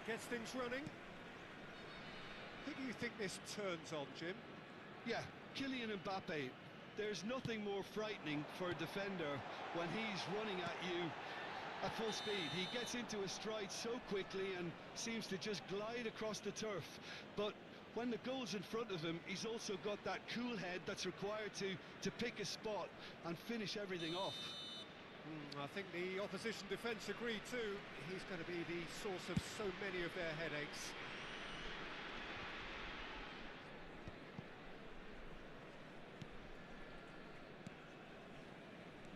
gets things running. Who do you think this turns on, Jim? Yeah, Kylian Mbappe. There's nothing more frightening for a defender when he's running at you at full speed. He gets into a stride so quickly and seems to just glide across the turf. But when the goal's in front of him, he's also got that cool head that's required to pick a spot and finish everything off. I think the opposition defence agree too. He's going to be the source of so many of their headaches.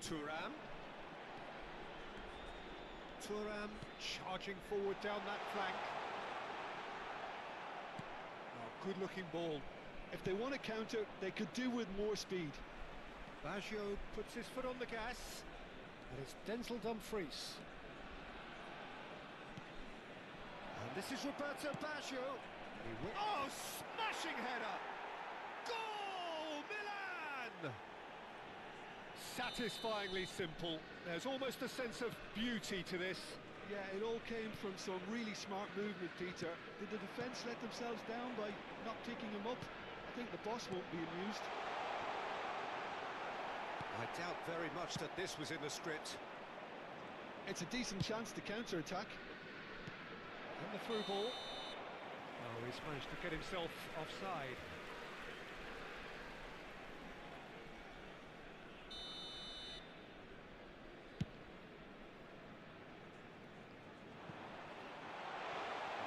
Thuram. Thuram charging forward down that flank. Oh, good looking ball. If they want to counter, they could do with more speed. Baggio puts his foot on the gas. And it's Denzel Dumfries. And this is Roberto Baggio. Oh, smashing header! Goal, Milan! Satisfyingly simple. There's almost a sense of beauty to this. Yeah, it all came from some really smart movement, Peter. Did the defence let themselves down by not picking him up? I think the boss won't be amused. I doubt very much that this was in the script. It's a decent chance to counter-attack. And the through ball. Oh, he's managed to get himself offside.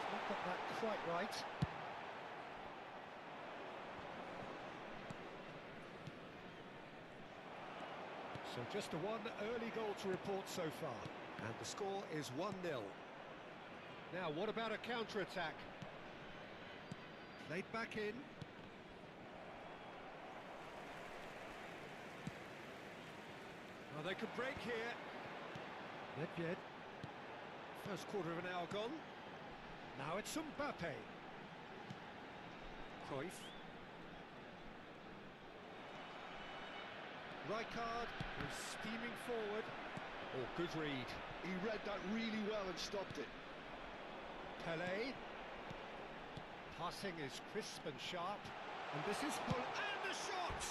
He's not got that quite right. So just a one early goal to report so far. And the score is 1-0. Now, what about a counter-attack? Played back in. Well, they could break here. Nedved. First quarter of an hour gone. Now it's Mbappe. Cruyff. Rijkaard is steaming forward. Oh, good read. He read that really well and stopped it. Pelé. Passing is crisp and sharp. And this is Hull. And the shot!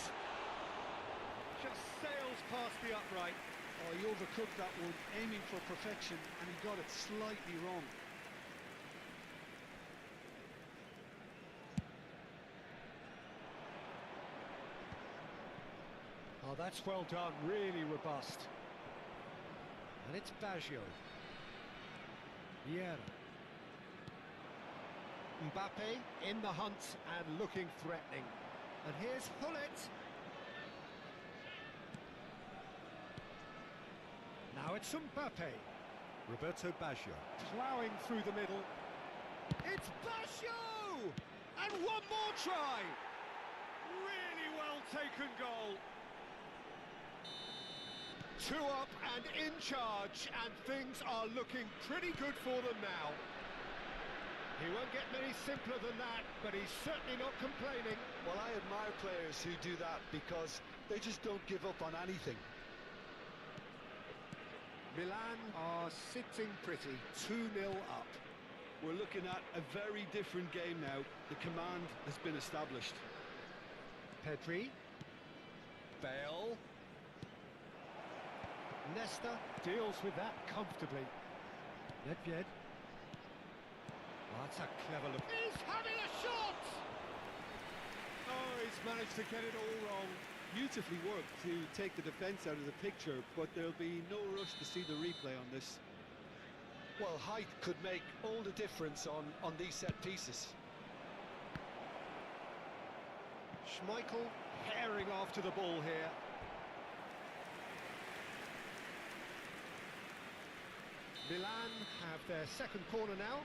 Just sails past the upright. Oh, he overcooked that one, aiming for perfection, and he got it slightly wrong. Oh, that's well done, really robust. And it's Baggio. Vieira. Mbappe in the hunt and looking threatening. And here's Hullet. Now it's Mbappe. Roberto Baggio. Ploughing through the middle. It's Baggio! And one more try! Really well taken goal. 2 up and in charge, and things are looking pretty good for them now. He won't get many simpler than that, but he's certainly not complaining. Well, I admire players who do that because they just don't give up on anything. Milan are sitting pretty, 2-0 up. We're looking at a very different game now. The command has been established. Pedri. Bale. Nesta deals with that comfortably. Nedved. Oh, that's a clever look. He's having a shot! Oh, he's managed to get it all wrong. Beautifully worked to take the defence out of the picture, but there'll be no rush to see the replay on this. Well, height could make all the difference on these set pieces. Schmeichel herring after the ball here. Milan have their second corner now.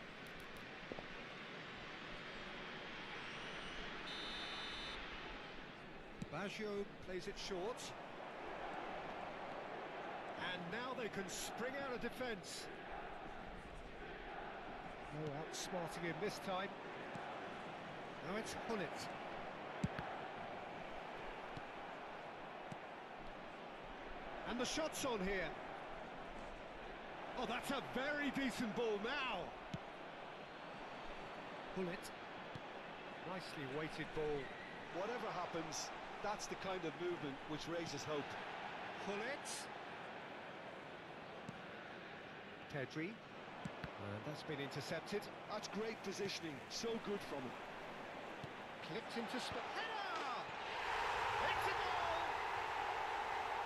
Baggio plays it short. And now they can spring out of defence. No outsmarting him this time. Now it's Hullet. And the shot's on here. Oh, that's a very decent ball now. Pull it. Nicely weighted ball. Whatever happens, that's the kind of movement which raises hope. Pull it. Pedri. And that's been intercepted. That's great positioning, so good from him. Clipped into space. Header! It's a goal!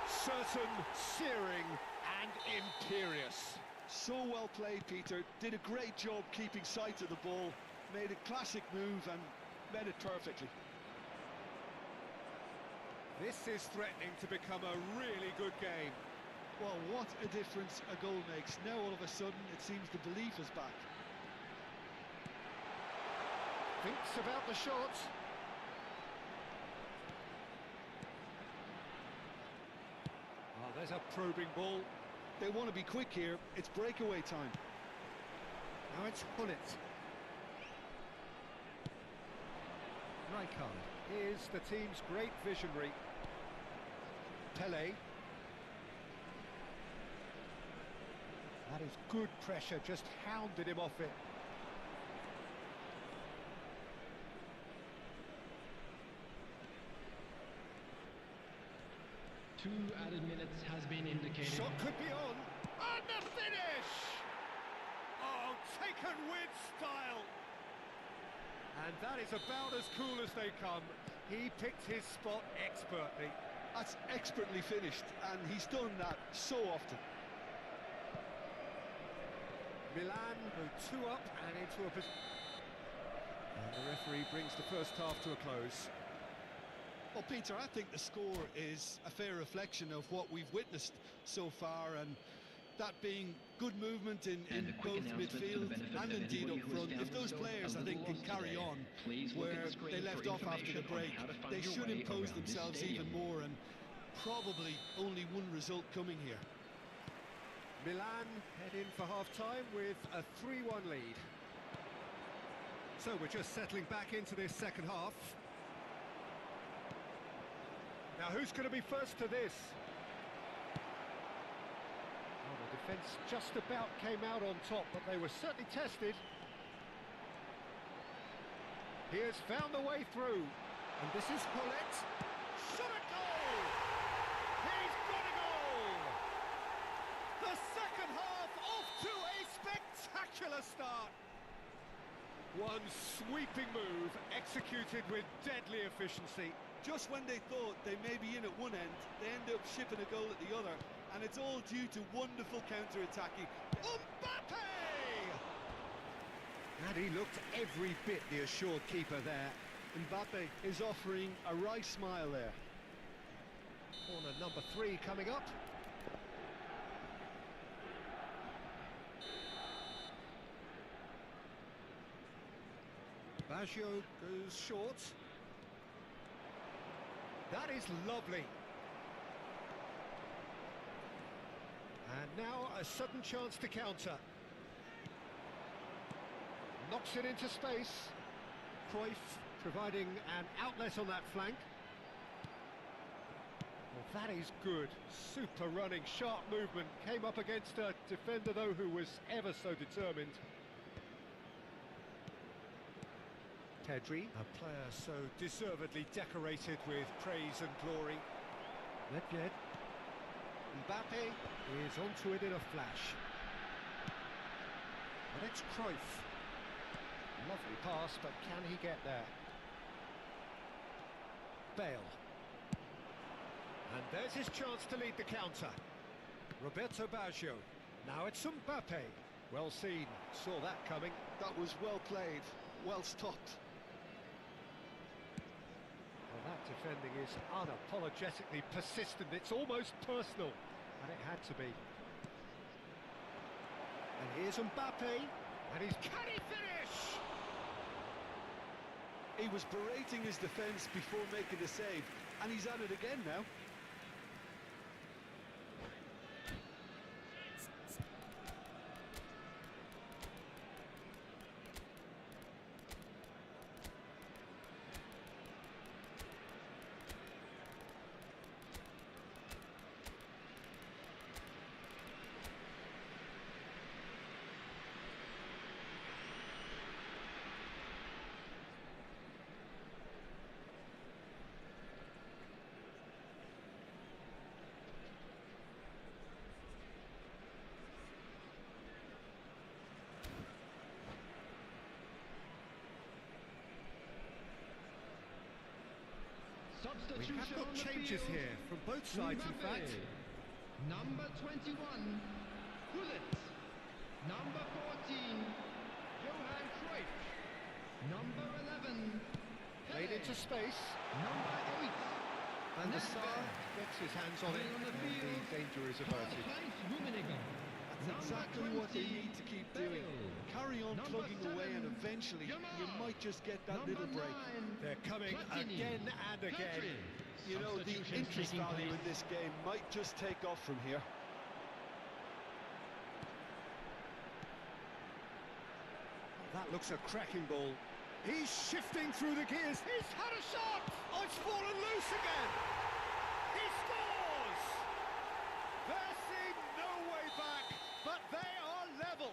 Certain, searing and imperious. So well played, Peter. Did a great job keeping sight of the ball. Made a classic move and met it perfectly. This is threatening to become a really good game. Well, what a difference a goal makes. Now all of a sudden it seems the belief is back. Thinks about the shot. Oh, there's a probing ball. They want to be quick here. It's breakaway time. Now it's Hullet. Rijkaard is the team's great visionary. Pele. That is good pressure, just hounded him off it. Two added minutes has been indicated. Shot could be on. And the finish! Oh, taken with style. And that is about as cool as they come. He picked his spot expertly. That's expertly finished, and he's done that so often. Milan go 2 up and into a position. And the referee brings the first half to a close. Well, Peter, I think the score is a fair reflection of what we've witnessed so far, and that being good movement in both midfield and indeed up front. If those players, I think, can carry on where they left off after the break, they should impose themselves even more, and probably only one result coming here. Milan head in for half-time with a 3-1 lead. So we're just settling back into this second half. Now who's going to be first to this? Oh, the defence just about came out on top, but they were certainly tested. He has found a way through, and this is Hullet. Shot a goal! He's got a goal! The second half off to a spectacular start. One sweeping move executed with deadly efficiency. Just when they thought they may be in at one end, they end up shipping a goal at the other, and it's all due to wonderful counter-attacking. Mbappe! And he looked every bit the assured keeper there. Mbappe is offering a wry smile there. Corner number 3 coming up. Baggio goes short. That is lovely. And now a sudden chance to counter. Knocks it into space. Cruyff providing an outlet on that flank. Well, that is good. Super running, sharp movement. Came up against a defender, though, who was ever so determined. Pedri, a player so deservedly decorated with praise and glory. Nedved. Mbappe is onto it in a flash. And it's Cruyff. Lovely pass, but can he get there? Bale. And there's his chance to lead the counter. Roberto Baggio. Now it's Mbappe. Well seen, saw that coming. That was well played, well stopped. Well, that defending is unapologetically persistent. It's almost personal, and it had to be. And here's Mbappe, and he's... Can he finish? He was berating his defence before making the save, and he's at it again now. We substitution have got on the changes field. here from both sides, in Mbappe. fact. Number 21, Gullit. Number 14, Johan Cruyff. Number 11, Played Pele. into space. Number 8, And the Nedved. Sar gets his hands on it, Playing on the and the field, danger is averted. Karl-Heinz Rummenigge. That's exactly what they need to keep doing. Carry on Number plugging away, and 7, eventually you Yamal. might just get that Number little break. 9, They're coming Platini. again and again. Pedri. You know, the Substitutions interest taking value place. in this game might just take off from here. That looks a cracking ball. He's shifting through the gears. He's had a shot. Oh, it's fallen loose again. He scores. There seemed no way back, but they are level.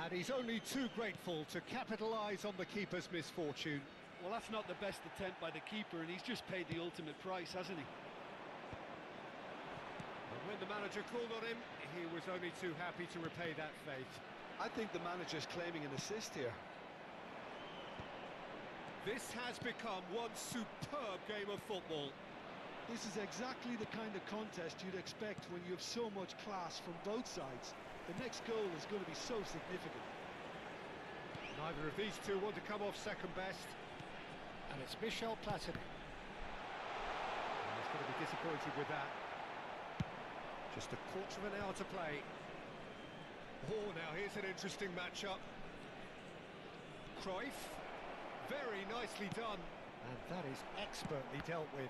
And he's only too grateful to capitalise on the keeper's misfortune. Well, that's not the best attempt by the keeper, and he's just paid the ultimate price, hasn't he? And when the manager called on him, he was only too happy to repay that faith. I think the manager's claiming an assist here. This has become one superb game of football. This is exactly the kind of contest you'd expect when you have so much class from both sides. The next goal is going to be so significant. Neither of these two want to come off second best. And it's Michel Platini. And he's going to be disappointed with that. Just a quarter of an hour to play. Oh, now here's an interesting matchup. Cruyff, very nicely done. And that is expertly dealt with.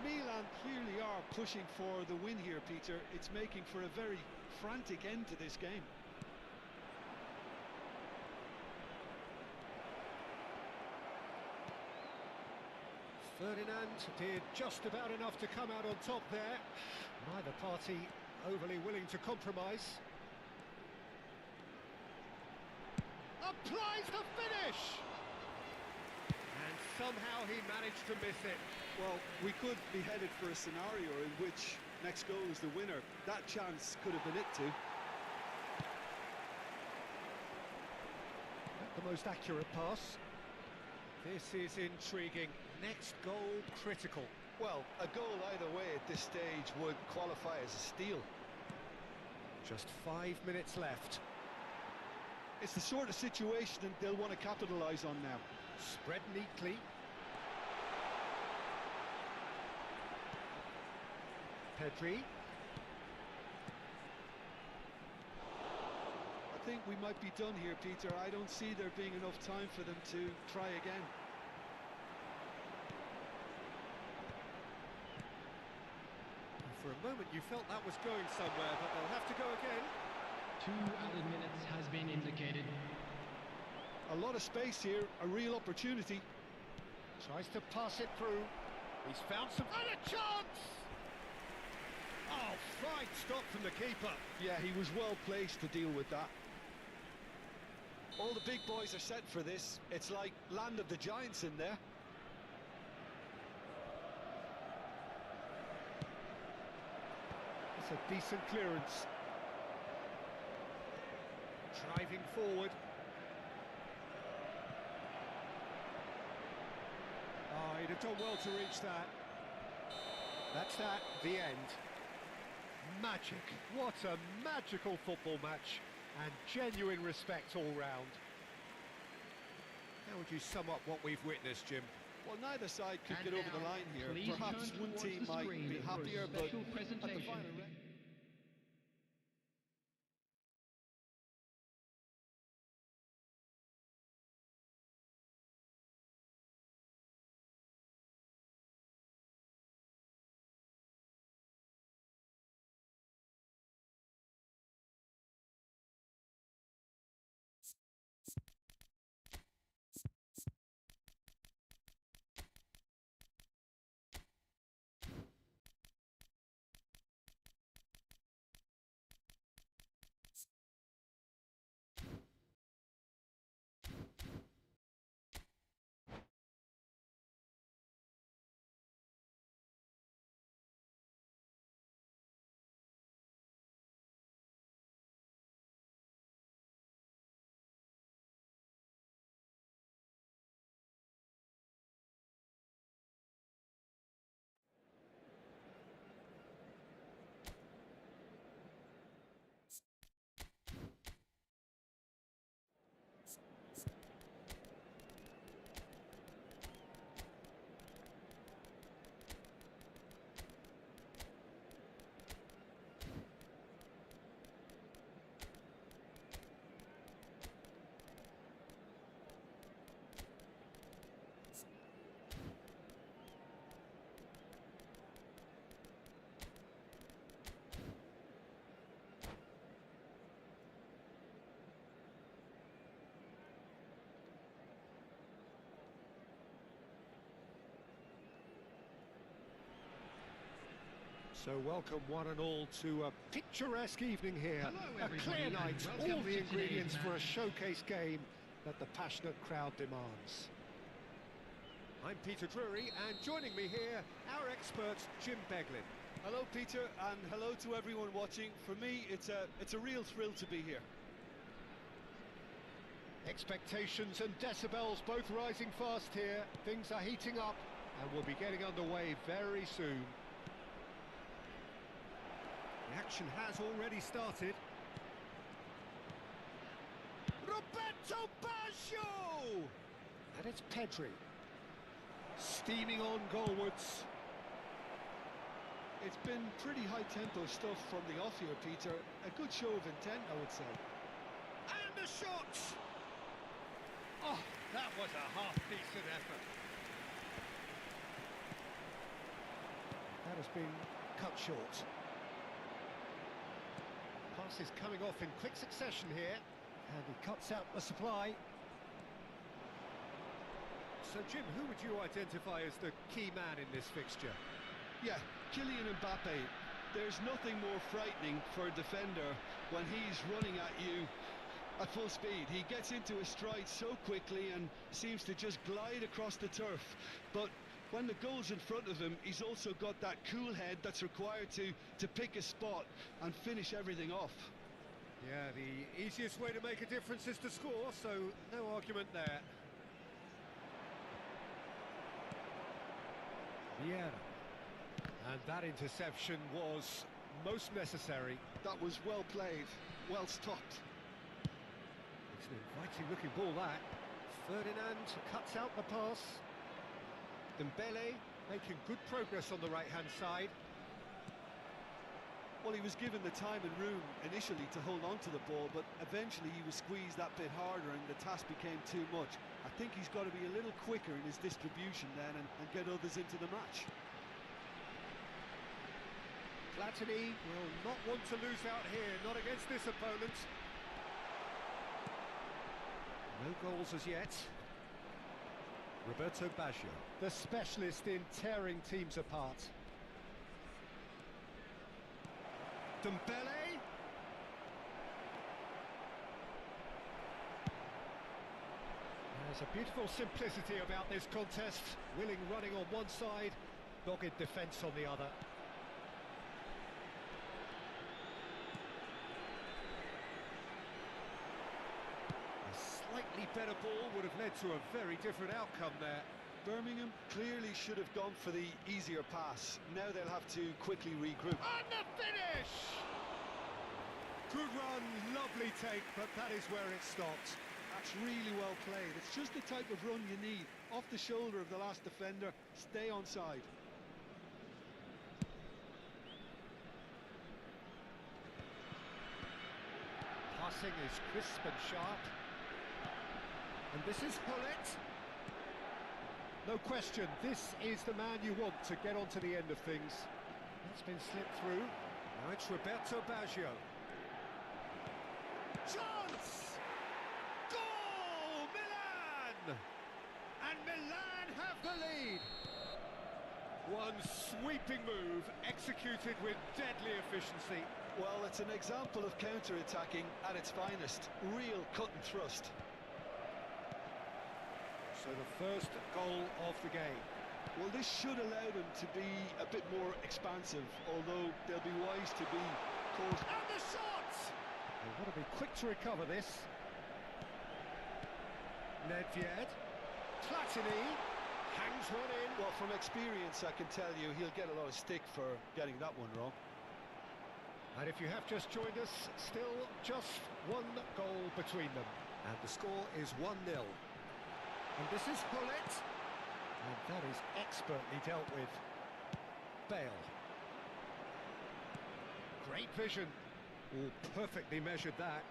Milan clearly are pushing for the win here, Peter. It's making for a very frantic end to this game. Ferdinand did just about enough to come out on top there. Neither party overly willing to compromise. Applies the finish! And somehow he managed to miss it. Well, we could be headed for a scenario in which next goal is the winner. That chance could have been it too. Not the most accurate pass. This is intriguing. Next goal critical. Well, a goal either way at this stage would qualify as a steal. Just 5 minutes left. It's the sort of situation that they'll want to capitalise on now. Spread neatly. Pedri. I think we might be done here, Peter. I don't see there being enough time for them to try again. For a moment you felt that was going somewhere, but they'll have to go again. 2 added minutes has been indicated. A lot of space here, a real opportunity. Tries to pass it through. He's found some... And a chance! Oh, fine stop from the keeper. Yeah, he was well placed to deal with that. All the big boys are set for this. It's like Land of the Giants in there. It's a decent clearance. Driving forward. Oh, he'd have done well to reach that. That's that, the end. Magic. What a magical football match. And genuine respect all round. How would you sum up what we've witnessed, Jim? Well, neither side could And get over the now, line here. please Perhaps turn one towards team the might screen be for a happier, but special at the presentation. final... So welcome one and all to a picturesque evening here. Hello, A everybody, clear and night, welcome all to the today's ingredients for a match. showcase game that the passionate crowd demands. I'm Peter Drury, and joining me here, our expert, Jim Beglin. Hello, Peter, and hello to everyone watching. For me, it's a real thrill to be here. Expectations and decibels both rising fast here. Things are heating up, and we'll be getting underway very soon. The action has already started. Roberto Baggio! And it's Pedri. Steaming on goalwards. It's been pretty high-tempo stuff from the off here, Peter. A good show of intent, I would say. And a shot! Oh, that was a half-decent effort. That has been cut short. Pass is coming off in quick succession here, and he cuts out the supply. So, Jim, who would you identify as the key man in this fixture? Yeah, Kylian Mbappe. There's nothing more frightening for a defender when he's running at you at full speed. He gets into a stride so quickly and seems to just glide across the turf. But when the goal's in front of him, he's also got that cool head that's required to pick a spot and finish everything off. Yeah, the easiest way to make a difference is to score, so no argument there. Vieira. And that interception was most necessary. That was well played, well stopped. It's an inviting looking ball, that. Ferdinand cuts out the pass. Dembele making good progress on the right-hand side. Well, he was given the time and room initially to hold on to the ball, but eventually he was squeezed that bit harder and the task became too much. I think he's got to be a little quicker in his distribution then and get others into the match. Platini will not want to lose out here, not against this opponent. No goals as yet. Roberto Baggio, the specialist in tearing teams apart. Dembele. There's a beautiful simplicity about this contest. Willing running on one side, dogged defence on the other. A slightly better ball would have led to a very different outcome there. Birmingham clearly should have gone for the easier pass. Now they'll have to quickly regroup. And the finish! Good run, lovely take, but that is where it stopped. That's really well played. It's just the type of run you need. Off the shoulder of the last defender, stay onside. Passing is crisp and sharp. And this is Hullet. No question, this is the man you want to get onto the end of things. That's been slipped through. Now it's Roberto Baggio. Chance! Goal! Milan! And Milan have the lead. One sweeping move, executed with deadly efficiency. Well, it's an example of counter-attacking at its finest. Real cut and thrust. So the first goal of the game. Well, this should allow them to be a bit more expansive, although they'll be wise to be caught. And the shot! They've got to be quick to recover this. Nedved. Platini hangs one in. Well, from experience, I can tell you he'll get a lot of stick for getting that one wrong. And if you have just joined us, still just one goal between them. And the score is 1-0. And this is Hullet. And that is expertly dealt with. Bale. Great vision. Oh, perfectly measured that.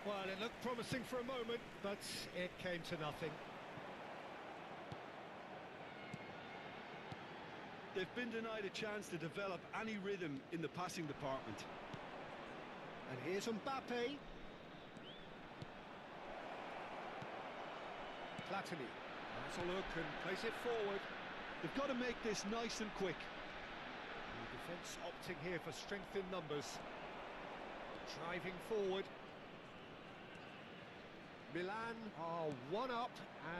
Well, it looked promising for a moment, but it came to nothing. They've been denied a chance to develop any rhythm in the passing department. And here's Mbappe. Platini. Nice a look and place it forward. They've got to make this nice and quick. The Defence opting here for strength in numbers. Driving forward. Milan are one up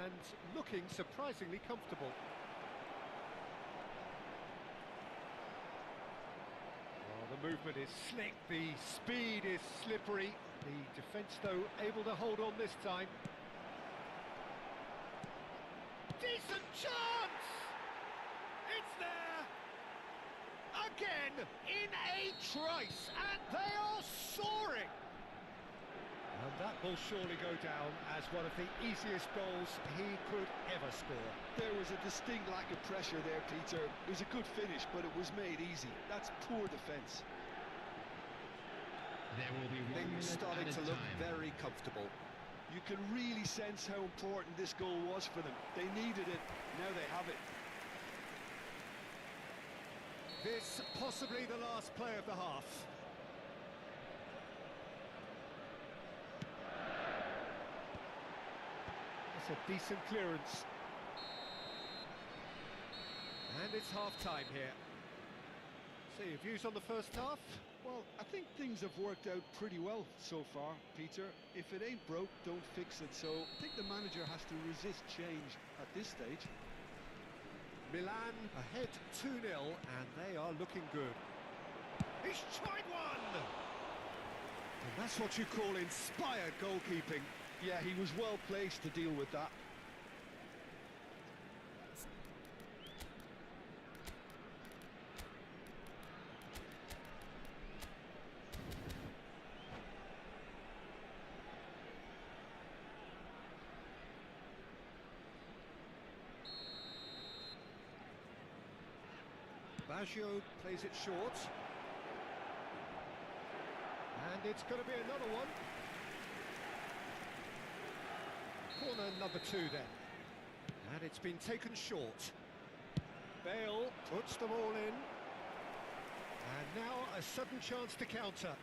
and looking surprisingly comfortable. Oh, the movement is slick, the speed is slippery. The defence, though, able to hold on this time. Decent chance! It's there! Again, in a trice, and they are soaring! And that will surely go down as one of the easiest goals he could ever score. There was a distinct lack of pressure there, Peter. It was a good finish, but it was made easy. That's poor defence. There will be 1 Things minute starting added to look time. very comfortable. You can really sense how important this goal was for them. They needed it, now they have it. This possibly the last play of the half. It's a decent clearance. And it's half-time here. So your views on the first half? Well, I think things have worked out pretty well so far, Peter. If it ain't broke, don't fix it. So I think the manager has to resist change at this stage. Milan ahead 2-0, and they are looking good. He's tried one! And that's what you call inspired goalkeeping. Yeah, he was well placed to deal with that. Baggio plays it short. And it's going to be another one. Corner number 2 then. And it's been taken short. Bale puts them all in. And now a sudden chance to counter.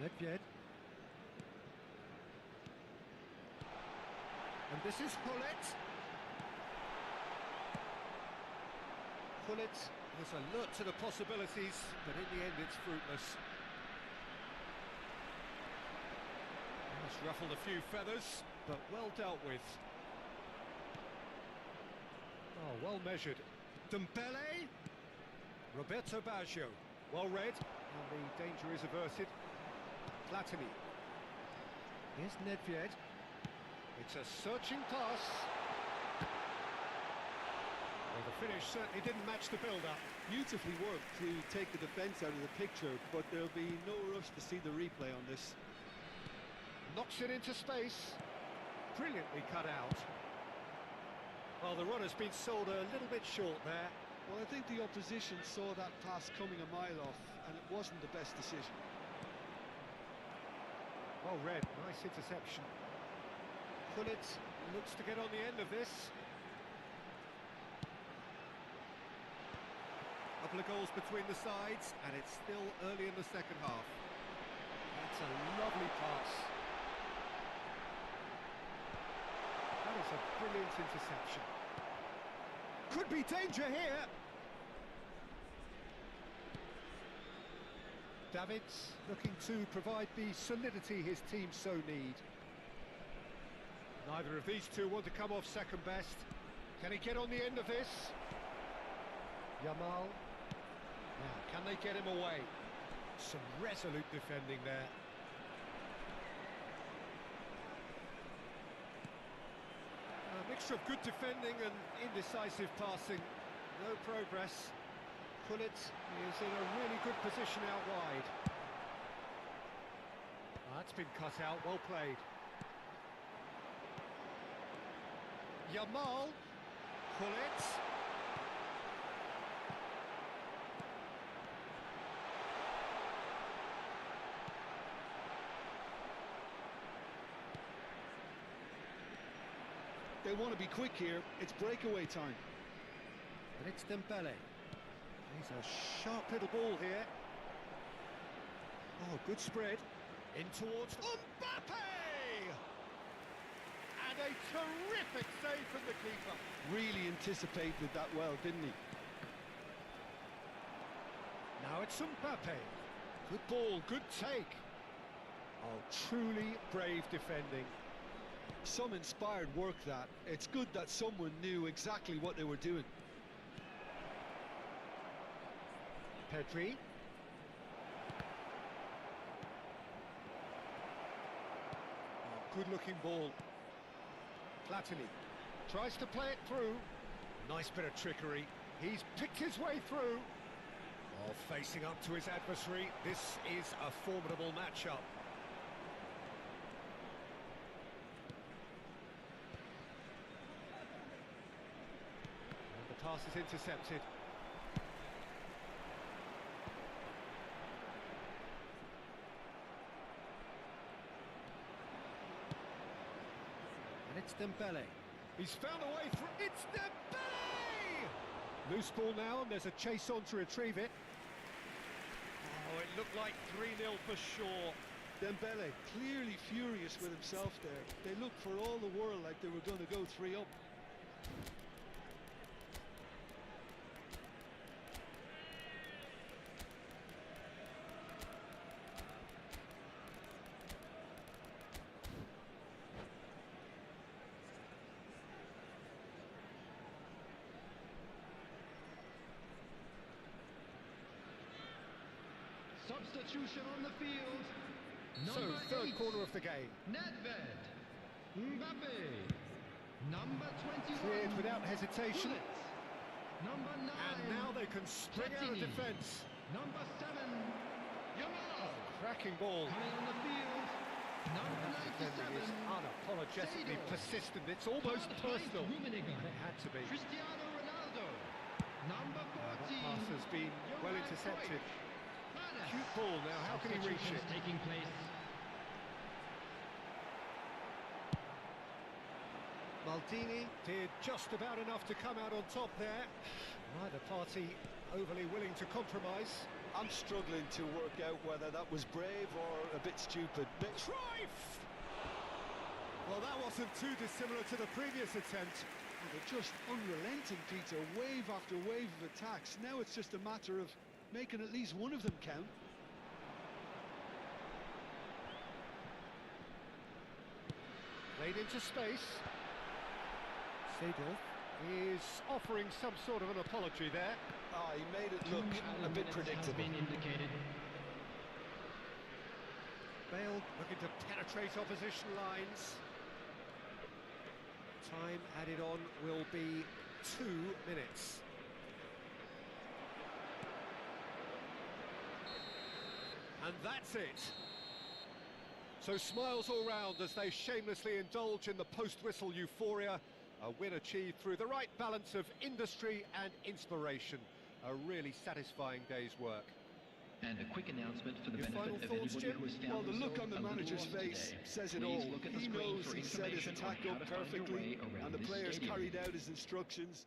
Nedved. And this is Hullet. Hullet is alert to the possibilities, but in the end it's fruitless. It's ruffled a few feathers, but well dealt with. Oh, well measured. Dembele. Roberto Baggio. Well read, and the danger is averted. Platini. Here's Nedved. It's a searching pass. Well, the finish certainly didn't match the build-up. Beautifully worked to take the defence out of the picture, but there'll be no rush to see the replay on this. Knocks it into space. Brilliantly cut out. Well, the runner's been sold a little bit short there. Well, I think the opposition saw that pass coming a mile off, and it wasn't the best decision. Well read, nice interception. Hullet looks to get on the end of this. Couple of goals between the sides, and it's still early in the second half. That's a lovely pass. That is a brilliant interception. Could be danger here. Davids looking to provide the solidity his team so need. Neither of these two want to come off second best. Can he get on the end of this? Yamal. Now, can they get him away? Some resolute defending there. A mixture of good defending and indecisive passing. No progress. Hullet is in a really good position out wide. That's been cut out, well played. Yamal. Hullet. They want to be quick here. It's breakaway time. And it's Dembele. He's a sharp little ball here. Oh, good spread. In towards Mbappe! And And a terrific save from the keeper. Really anticipated that well, didn't he? Now it's Mbappe. Good ball, good take. Oh, truly brave defending. Some inspired work that. It's good that someone knew exactly what they were doing. Pedri. Oh, good-looking ball. Platini tries to play it through. Nice bit of trickery. He's picked his way through. Oh, facing up to his adversary. This is a formidable matchup. And the pass is intercepted. And it's Dembele. He's found a way through. It's Dembele! Loose ball now, and there's a chase on to retrieve it. Oh, it looked like 3-0 for sure. Dembele clearly furious with himself there. They looked for all the world like they were going to go 3 up. Substitution on the field. So, Number third 8, corner of the game. Nedved. Mbappe. Number 21. Cleared without hesitation. Gullit. Number 9. And now they can spring out of Platini. defence. Number 7. Yamal. Cracking ball. Coming on the field. Number Defending 97. is unapologetically Seedorf. persistent. It's almost Karl-Heinz personal. Rummenigge. It had to be. Cristiano Ronaldo. Number 14. That pass has been well Johan intercepted. Cruyff. Manes. Cute ball now. How can he reach it? Substitutions taking place. Maldini did just about enough to come out on top there. Neither party overly willing to compromise. I'm struggling to work out whether that was brave or a bit stupid. Cruyff! Well, that wasn't too dissimilar to the previous attempt. They're just unrelenting, Peter. Wave after wave of attacks. Now it's just a matter of making at least one of them count. Played into space. Seedorf is offering some sort of an apology there. Ah, he made it 2 look a added bit minutes predictable. has been indicated. Bale looking to penetrate opposition lines. Time added on will be 2 minutes. And that's it. So smiles all round as they shamelessly indulge in the post-whistle euphoria. A win achieved through the right balance of industry and inspiration. A really satisfying day's work. And a quick announcement for the Your benefit final of thoughts, anybody Jim? who has found Well, the look themselves on the a little manager's lost face today. says it Please all. look at the He screen knows for he set his information attack on how up to find your perfectly, way around and the this players stadium. carried out his instructions.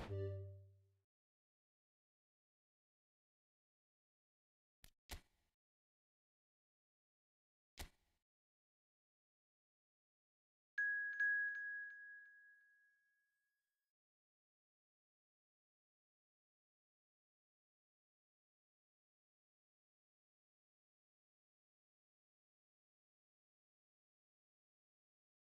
Mbappe.